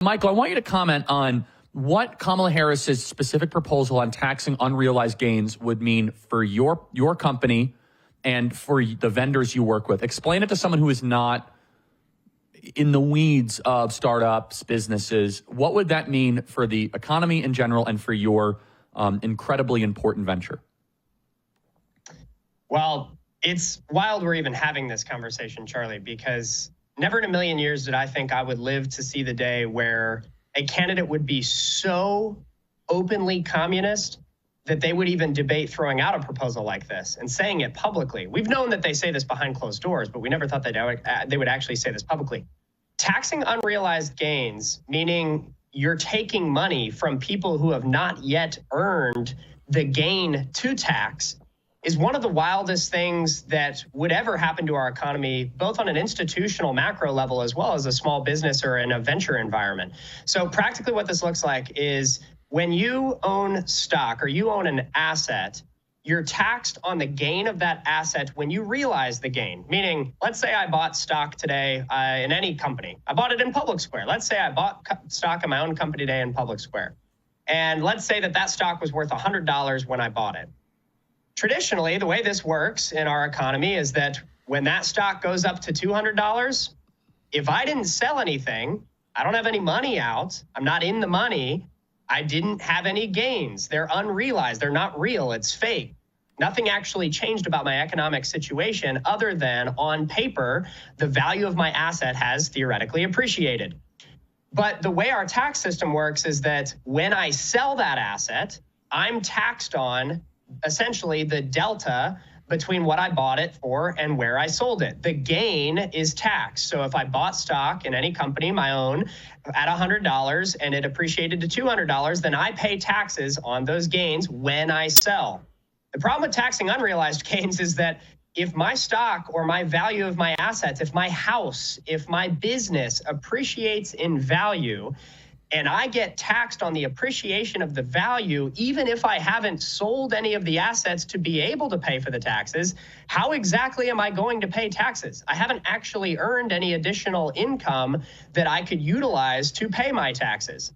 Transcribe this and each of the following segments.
Michael, I want you to comment on what Kamala Harris's specific proposal on taxing unrealized gains would mean for your company and for the vendors you work with. Explain it to someone who is not in the weeds of startups, businesses. What would that mean for the economy in general and for your incredibly important venture? Well, it's wild we're even having this conversation, Charlie, because never in a million years did I think I would live to see the day where a candidate would be so openly communist that they would even debate throwing out a proposal like this and saying it publicly. We've known that they say this behind closed doors, but we never thought they would actually say this publicly. Taxing unrealized gains, meaning you're taking money from people who have not yet earned the gain to tax, is one of the wildest things that would ever happen to our economy, both on an institutional macro level as well as a small business or in a venture environment. So practically what this looks like is when you own stock or you own an asset, you're taxed on the gain of that asset when you realize the gain. Meaning, let's say I bought stock today in any company. I bought it in Public Square. Let's say I bought stock in my own company today in Public Square. And let's say that stock was worth $100 when I bought it. Traditionally, the way this works in our economy is that when that stock goes up to $200, if I didn't sell anything, I don't have any money out, I'm not in the money, I didn't have any gains. They're unrealized. They're not real. It's fake. Nothing actually changed about my economic situation other than on paper, the value of my asset has theoretically appreciated. But the way our tax system works is that when I sell that asset, I'm taxed on essentially the delta between what I bought it for and where I sold it. The gain is taxed. So if I bought stock in any company, my own, at $100 and it appreciated to $200, then I pay taxes on those gains when I sell. The problem with taxing unrealized gains is that if my stock or my value of my assets, if my house, if my business appreciates in value, and I get taxed on the appreciation of the value, even if I haven't sold any of the assets to be able to pay for the taxes, how exactly am I going to pay taxes? I haven't actually earned any additional income that I could utilize to pay my taxes.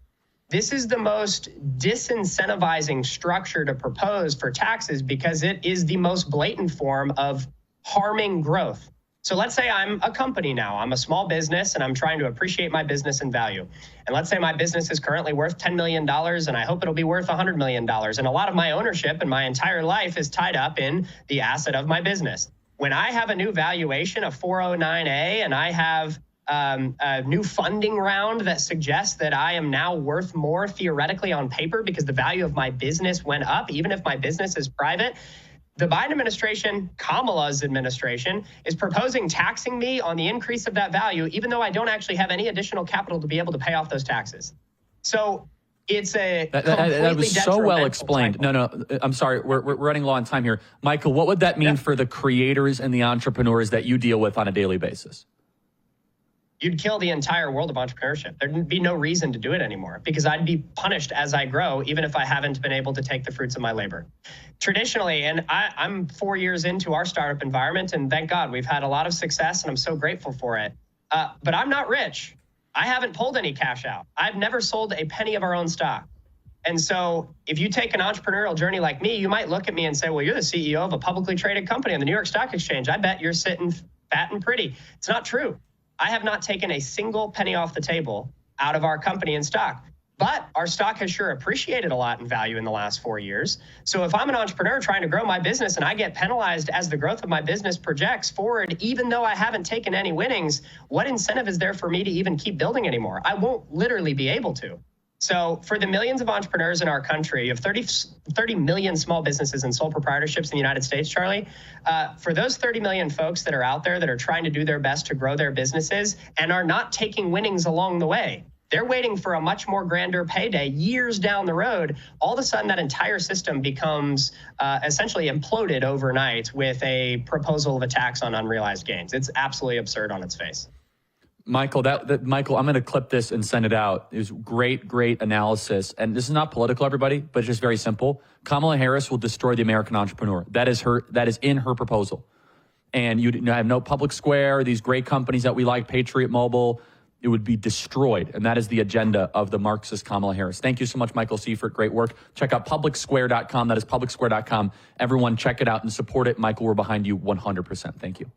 This is the most disincentivizing structure to propose for taxes because it is the most blatant form of harming growth. So let's say I'm a company now. I'm a small business and I'm trying to appreciate my business in value. And let's say my business is currently worth $10 million and I hope it'll be worth $100 million. And a lot of my ownership and my entire life is tied up in the asset of my business. When I have a new valuation, a 409A, and I have a new funding round that suggests that I am now worth more theoretically on paper because the value of my business went up, even if my business is private, the Biden administration, Kamala's administration, is proposing taxing me on the increase of that value, even though I don't actually have any additional capital to be able to pay off those taxes. So it's a that was so well explained. cycle. No, I'm sorry. We're running low on time here. Michael, what would that mean for the creators and the entrepreneurs that you deal with on a daily basis? You'd kill the entire world of entrepreneurship. There'd be no reason to do it anymore because I'd be punished as I grow, even if I haven't been able to take the fruits of my labor. Traditionally, and I'm 4 years into our startup environment, and thank God we've had a lot of success, and I'm so grateful for it. But I'm not rich. I haven't pulled any cash out. I've never sold a penny of our own stock. And so if you take an entrepreneurial journey like me, you might look at me and say, well, you're the CEO of a publicly traded company on the New York Stock Exchange. I bet you're sitting fat and pretty. It's not true. I have not taken a single penny off the table out of our company in stock. But our stock has sure appreciated a lot in value in the last 4 years. So if I'm an entrepreneur trying to grow my business and I get penalized as the growth of my business projects forward, even though I haven't taken any winnings, what incentive is there for me to even keep building anymore? I won't literally be able to. So for the millions of entrepreneurs in our country, you have 30 million small businesses and sole proprietorships in the United States, Charlie. For those 30 million folks that are out there that are trying to do their best to grow their businesses and are not taking winnings along the way, they're waiting for a much more grander payday years down the road. All of a sudden, that entire system becomes essentially imploded overnight with a proposal of a tax on unrealized gains. It's absolutely absurd on its face. Michael, Michael, I'm going to clip this and send it out. It was great analysis. And this is not political, everybody, but it's just very simple. Kamala Harris will destroy the American entrepreneur. That is in her proposal. And you have no Public Square, these great companies that we like, Patriot Mobile. It would be destroyed. And that is the agenda of the Marxist Kamala Harris. Thank you so much, Michael Seifert. Great work. Check out publicsquare.com. That is publicsquare.com. Everyone check it out and support it. Michael, we're behind you 100%. Thank you.